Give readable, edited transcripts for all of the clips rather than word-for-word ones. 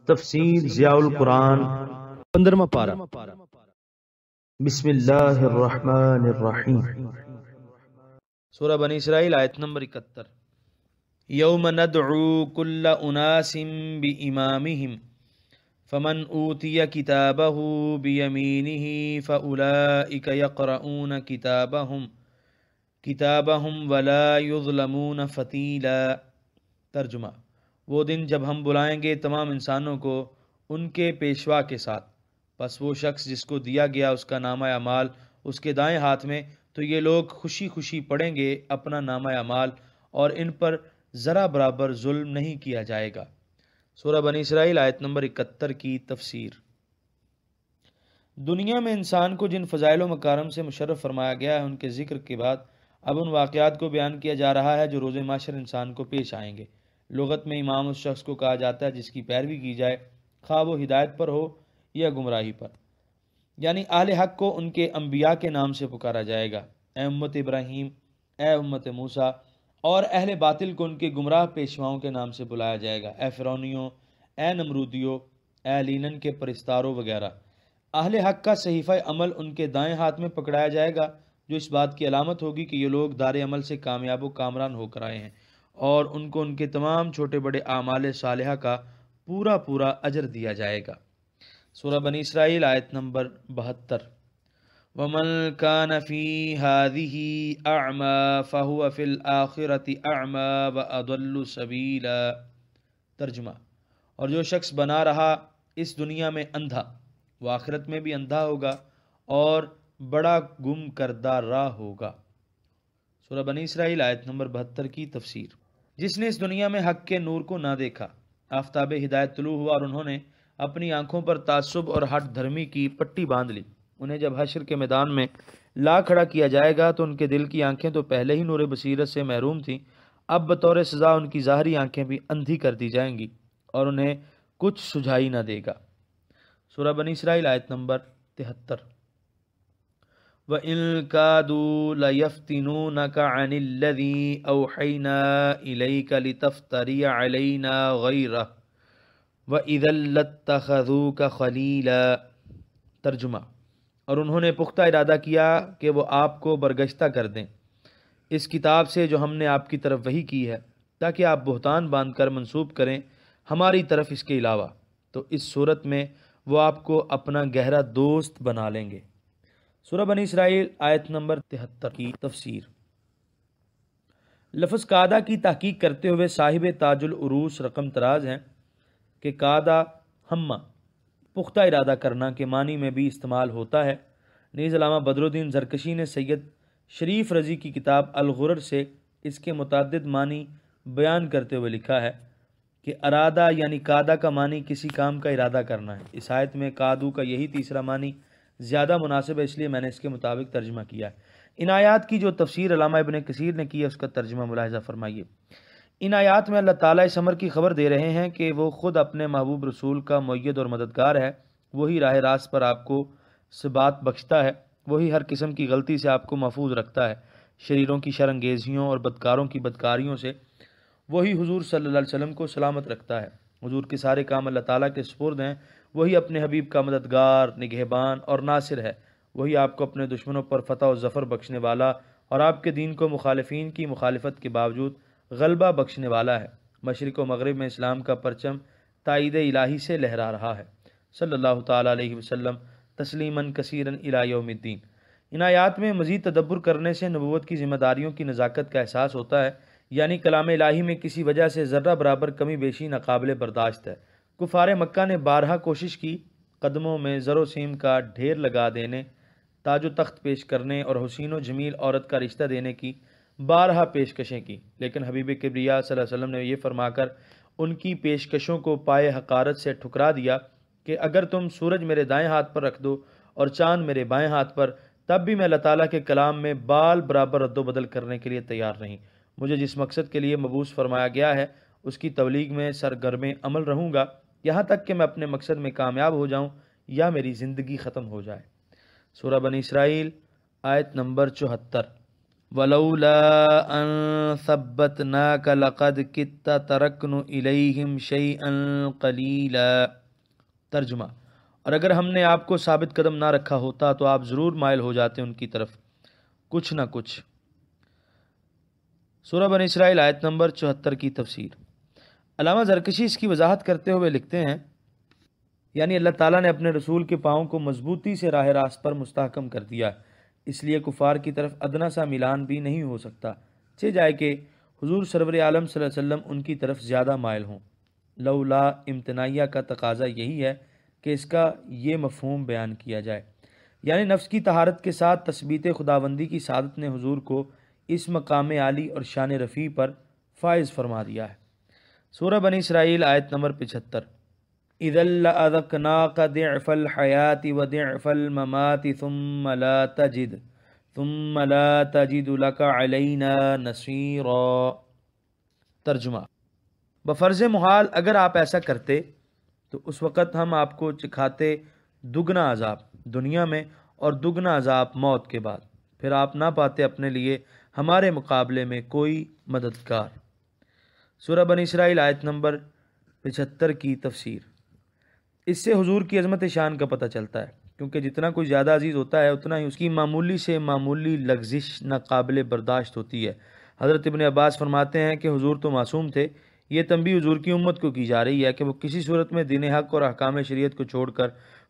تفسیر ضیاء القرآن 15واں پارہ۔ بسم اللہ الرحمن الرحیم۔ سورہ بنی اسرائیل آیت نمبر 71۔ یوم ندعو کل اناس بامامہم فمن اوتی کتابہ بیمینہ فاولئک یقرؤون کتابہم ولا یظلمون فتیلا۔ ترجمہ: وہ دن جب ہم بلائیں گے تمام انسانوں کو ان کے پیشوا کے ساتھ، پس وہ شخص جس کو دیا گیا اس کا نامہ اعمال اس کے دائیں ہاتھ میں، تو یہ لوگ خوشی خوشی پڑھیں گے اپنا نامہ اعمال، اور ان پر ذرا برابر ظلم نہیں کیا جائے گا۔ سورہ بنی اسرائیل آیت نمبر 71 کی تفسیر۔ دنیا میں انسان کو جن فضائل و مکارم سے مشرف فرمایا گیا ہے، ان کے ذکر کے بعد اب ان واقعات کو بیان کیا جا رہا ہے جو روز محشر انسان کو پیش آئیں گے۔ لغت میں امام اس شخص کو کہا جاتا ہے جس کی پیروی کی جائے، خواہ وہ ہدایت پر ہو یا گمراہی پر، یعنی اہل حق کو ان کے انبیاء کے نام سے پکارا جائے گا، اے امت ابراہیم، اے امت موسیٰ، اور اہل باطل کو ان کے گمراہ پیشواؤں کے نام سے بلایا جائے گا، اے فرعونیوں، اے نمرودیوں، اے لینن کے پرستاروں وغیرہ۔ اہل حق کا صحیفہ عمل ان کے دائیں ہاتھ میں پکڑایا جائے گا، جو اس بات کی علامت ہوگی کہ یہ لوگ دار عمل سے کامیاب و کامران ہو کر آئے ہیں، اور ان کو ان کے تمام چھوٹے بڑے اعمال صالحہ کا پورا پورا اجر دیا جائے گا۔ سورہ بنی اسرائیل آیت نمبر 72۔ وَمَنْ كَانَ فِي هَذِهِ أَعْمَى فَهُوَ فِي الْآخِرَةِ أَعْمَى وَأَضَلُّ سَبِيلًا۔ ترجمہ: اور جو شخص بنا رہا اس دنیا میں اندھا، وہ آخرت میں بھی اندھا ہوگا اور بڑا گم کردہ راہ ہوگا۔ سورہ بنی اسرائیل آیت نمبر 72 کی تفسیر۔ جس نے اس دنیا میں حق کے نور کو نہ دیکھا، آفتاب ہدایت طلوع ہوا اور انہوں نے اپنی آنکھوں پر تعصب اور ہٹ دھرمی کی پٹی باندھ لی، انہیں جب حشر کے میدان میں لا کھڑا کیا جائے گا تو ان کے دل کی آنکھیں تو پہلے ہی نور بصیرت سے محروم تھیں، اب بطور سزا ان کی ظاہری آنکھیں بھی اندھی کر دی جائیں گی اور انہیں کچھ سجھائی نہ دے گا۔ سورہ بنی اسرائیل آیت نمبر 73۔ وَإِن كَادُوا لَيَفْتِنُونَكَ عَنِ الَّذِي أَوْحَيْنَا إِلَيْكَ لِتَفْتَرِيَ عَلَيْنَا غَيْرَهُ وَإِذًا لَاتَّخَذُوكَ خَلِيلًا۔ ترجمہ: اور انہوں نے پختہ ارادہ کیا کہ وہ آپ کو برگشتہ کر دیں اس کتاب سے جو ہم نے آپ کی طرف وحی کی ہے، تاکہ آپ بہتان باندھ کر منسوب کریں ہماری طرف اس کے علاوہ، تو اس صورت میں وہ آپ کو اپنا گہرا دوست بنا لیں گے۔ سورہ بنی اسرائیل آیت نمبر 73 کی تفسیر۔ لفظ قادہ کی تحقیق کرتے ہوئے صاحب تاج العروس رقم تراز ہیں کہ قادہ ہمہ پختہ ارادہ کرنا کے معنی میں بھی استعمال ہوتا ہے۔ نیز علامہ بدر الدین زرکشی نے سید شریف رضی کی کتاب الغرر سے اس کے متعدد معنی بیان کرتے ہوئے لکھا ہے کہ ارادہ یعنی قادہ کا معنی کسی کام کا ارادہ کرنا ہے۔ اس آیت میں قادو کا یہی تیسرا معنی زیادہ مناسب ہے، اس لیے میں نے اس کے مطابق ترجمہ کیا ہے۔ ان آیات کی جو تفسیر علامہ ابن کثیر نے کی ہے، اس کا ترجمہ ملاحظہ فرمائیے۔ ان آیات میں اللہ تعالیٰ اس امر کی خبر دے رہے ہیں کہ وہ خود اپنے محبوب رسول کا مؤید اور مددگار ہے، وہی راہ راست پر آپ کو ثبات بخشتا ہے، وہی ہر قسم کی غلطی سے آپ کو محفوظ رکھتا ہے، شریروں کی شرانگیزیوں اور بدکاروں کی بدکاریوں سے وہی حضور صلی اللہ علیہ وسلم کو سلامت رکھتا ہے۔ حضور کے سارے کام اللہ تعالیٰ کے سپرد ہیں، وہی اپنے حبیب کا مددگار، نگہبان اور ناصر ہے، وہی آپ کو اپنے دشمنوں پر فتح و ظفر بخشنے والا اور آپ کے دین کو مخالفین کی مخالفت کے باوجود غلبہ بخشنے والا ہے۔ مشرق و مغرب میں اسلام کا پرچم تائید الہی سے لہرا رہا ہے۔ صلی اللہ تعالیٰ علیہ وسلم تسلیماً کثیراً الی یوم الدین۔ ان آیات میں مزید تدبر کرنے سے نبوت کی ذمہ داریوں کی نزاکت کا احساس ہوتا ہے، یعنی کلام الہی میں کسی وجہ سے ذرہ برابر کمی بیشی ناقابل برداشت ہے۔ کفار مکہ نے بارہا کوشش کی قدموں میں زر و سیم کا ڈھیر لگا دینے، تاج و تخت پیش کرنے اور حسین و جمیل عورت کا رشتہ دینے کی بارہا پیشکشیں کی، لیکن حبیب کبریا صلی اللہ علیہ وسلم نے یہ فرما کر ان کی پیشکشوں کو پائے حقارت سے ٹھکرا دیا کہ اگر تم سورج میرے دائیں ہاتھ پر رکھ دو اور چاند میرے بائیں ہاتھ پر، تب بھی میں اللہ تعالیٰ کے کلام میں بال برابر رد و بدل کرنے کے لیے تیار نہیں۔ مجھے جس مقصد کے لیے مبعوث فرمایا گیا ہے اس کی تبلیغ میں سرگرم عمل رہوں گا، یہاں تک کہ میں اپنے مقصد میں کامیاب ہو جاؤں یا میری زندگی ختم ہو جائے۔ سورہ بنی اسرائیل آیت نمبر 74۔ وَلَوْلَا أَن ثَبَّتْنَاكَ لَقَدْ كِدتَّ تَرَكْنُ إِلَيْهِمْ شَيْئًا قَلِيلًا۔ ترجمہ: اور اگر ہم نے آپ کو ثابت قدم نہ رکھا ہوتا تو آپ ضرور مائل ہو جاتے ان کی طرف کچھ نہ کچھ۔ سورہ بنی اسرائیل آیت نمبر 74 کی تفسیر۔ علامہ زرکشی اس کی وضاحت کرتے ہوئے لکھتے ہیں، یعنی اللہ تعالیٰ نے اپنے رسول کے پاؤں کو مضبوطی سے راہ راست پر مستحکم کر دیا، اس لیے کفار کی طرف ادنا سا میلان بھی نہیں ہو سکتا، چہ جائے کہ حضور سرور عالم صلی اللہ علیہ وسلم ان کی طرف زیادہ مائل ہوں۔ لولا امتناعیہ کا تقاضا یہی ہے کہ اس کا یہ مفہوم بیان کیا جائے، یعنی نفس کی طہارت کے ساتھ تثبیت خداوندی کی سعادت نے حضور کو اس مقام عالی اور شان رفیع پر فائز فرما دیا ہے۔ سورہ بنی اسرائیل آیت نمبر 75۔ اِذًا لَأَذَقْنَاكَ ضِعْفَ الْحَيَاةِ وَضِعْفَ الْمَمَاتِ ثُمَّ لَا تَجِدُ لَكَ عَلَيْنَا نَصِيرًا۔ ترجمہ: بفرض محال اگر آپ ایسا کرتے تو اس وقت ہم آپ کو چکھاتے دگنا عذاب دنیا میں اور دگنا عذاب موت کے بعد، پھر آپ نہ پاتے اپنے لیے ہمارے مقابلے میں کوئی مددگار۔ سورہ بنی اسرائیل آیت نمبر 75 کی تفسیر۔ اس سے حضور کی عظمت شان کا پتہ چلتا ہے، کیونکہ جتنا کوئی زیادہ عزیز ہوتا ہے اتنا ہی اس کی معمولی سے معمولی لغزش ناقابل برداشت ہوتی ہے۔ حضرت ابن عباس فرماتے ہیں کہ حضور تو معصوم تھے، یہ تنبیہ حضور کی امت کو کی جا رہی ہے کہ وہ کسی صورت میں دین حق اور احکام شریعت کو چھوڑ کر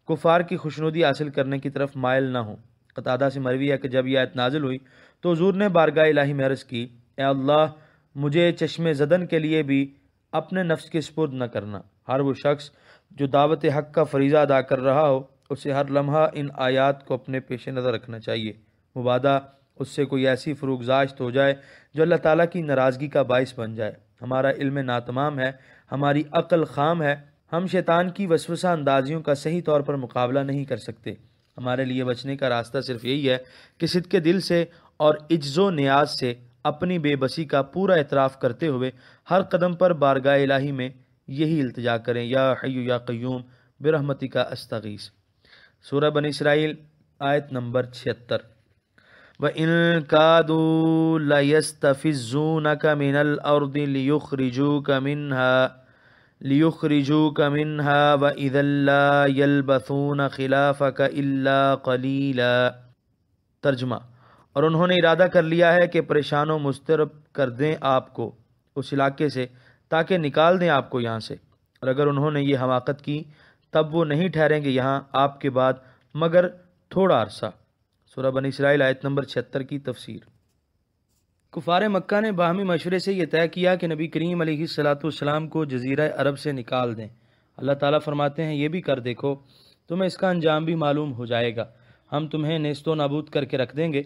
کفار کی خوشنودی حاصل کرنے کی طرف مائل نہ ہوں۔ قتادہ سے مروی ہے کہ جب یہ آیت نازل ہوئی تو حضور نے بارگاہ الہی میں عرض کی، اے اللہ، مجھے چشم زدن کے لیے بھی اپنے نفس کے سپرد نہ کرنا۔ ہر وہ شخص جو دعوت حق کا فریضہ ادا کر رہا ہو اسے ہر لمحہ ان آیات کو اپنے پیش نظر رکھنا چاہیے، مبادا اس سے کوئی ایسی فروگزاشت ہو جائے جو اللہ تعالیٰ کی ناراضگی کا باعث بن جائے۔ ہمارا علم ناتمام ہے، ہماری عقل خام ہے، ہم شیطان کی وسوسہ اندازیوں کا صحیح طور پر مقابلہ نہیں کر سکتے۔ ہمارے لیے بچنے کا راستہ صرف یہی ہے کہ صدق دل سے اور عجز و نیاز سے اپنی بے بسی کا پورا اعتراف کرتے ہوئے ہر قدم پر بارگاہ الہی میں یہی التجا کریں، یا حی یا قیوم برحمتک استغیث۔ سورہ بنی اسرائیل آیت نمبر 76۔ وَإِن كَادُوا لَيَسْتَفِزُّونَكَ مِنَ الْأَرْضِ لِيُخْرِجُوكَ مِنْهَا وَإِذًا لَا يَلْبَثُونَ خِلَافَكَ إِلَّا قَلِيلًا۔ ترجمہ: اور انہوں نے ارادہ کر لیا ہے کہ پریشان و مضطرب کر دیں آپ کو اس علاقے سے تاکہ نکال دیں آپ کو یہاں سے، اور اگر انہوں نے یہ حماقت کی تب وہ نہیں ٹھہریں گے یہاں آپ کے بعد مگر تھوڑا عرصہ۔ سورہ بنی اسرائیل آیت نمبر 76 کی تفسیر۔ کفار مکہ نے باہمی مشورے سے یہ طے کیا کہ نبی کریم علیہ السلام کو جزیرہ عرب سے نکال دیں۔ اللہ تعالیٰ فرماتے ہیں، یہ بھی کر دیکھو، تمہیں اس کا انجام بھی معلوم ہو جائے گا، ہم تمہیں نیست و نابود کر کے رکھ دیں گے۔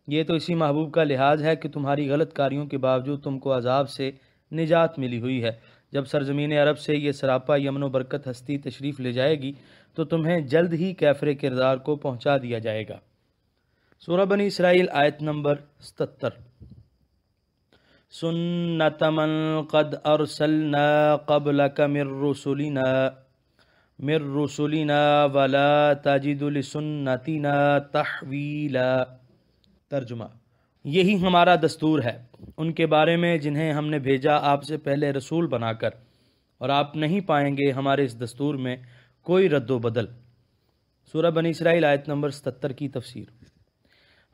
یہ تو اسی محبوب کا لحاظ ہے کہ تمہاری غلط کاریوں کے باوجود تم کو عذاب سے نجات ملی ہوئی ہے۔ جب سرزمین عرب سے یہ سراپا یمن و برکت ہستی تشریف لے جائے گی تو تمہیں جلد ہی کیفر کردار کو پہنچا دیا جائے گا۔ سورہ بنی اسرائیل آیت نمبر 77۔ سنت من قد ارسلنا قبلک من رسلنا ولا تجد لسنتنا تحویلا۔ ترجمہ: یہی ہمارا دستور ہے ان کے بارے میں جنہیں ہم نے بھیجا آپ سے پہلے رسول بنا کر، اور آپ نہیں پائیں گے ہمارے اس دستور میں کوئی رد و بدل۔ سورہ بنی اسرائیل آیت نمبر 77 کی تفسیر۔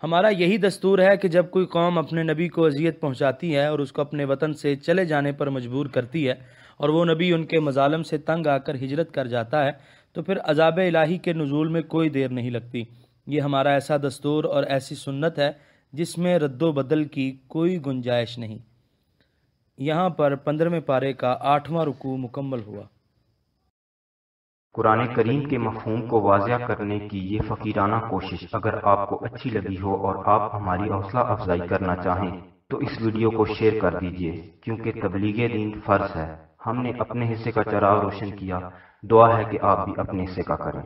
ہمارا یہی دستور ہے کہ جب کوئی قوم اپنے نبی کو اذیت پہنچاتی ہے اور اس کو اپنے وطن سے چلے جانے پر مجبور کرتی ہے اور وہ نبی ان کے مظالم سے تنگ آ کر ہجرت کر جاتا ہے تو پھر عذاب الہی کے نزول میں کوئی دیر نہیں لگتی۔ یہ ہمارا ایسا دستور اور ایسی سنت ہے جس میں رد و بدل کی کوئی گنجائش نہیں۔ یہاں پر 15ویں پارے کا 8واں رکوع مکمل ہوا۔ قرآن کریم کے مفہوم کو واضح کرنے کی یہ فقیرانہ کوشش اگر آپ کو اچھی لگی ہو اور آپ ہماری حوصلہ افزائی کرنا چاہیں تو اس ویڈیو کو شیئر کر دیجئے، کیونکہ تبلیغ دین فرض ہے۔ ہم نے اپنے حصے کا چراغ روشن کیا، دعا ہے کہ آپ بھی اپنے حصے کا کریں۔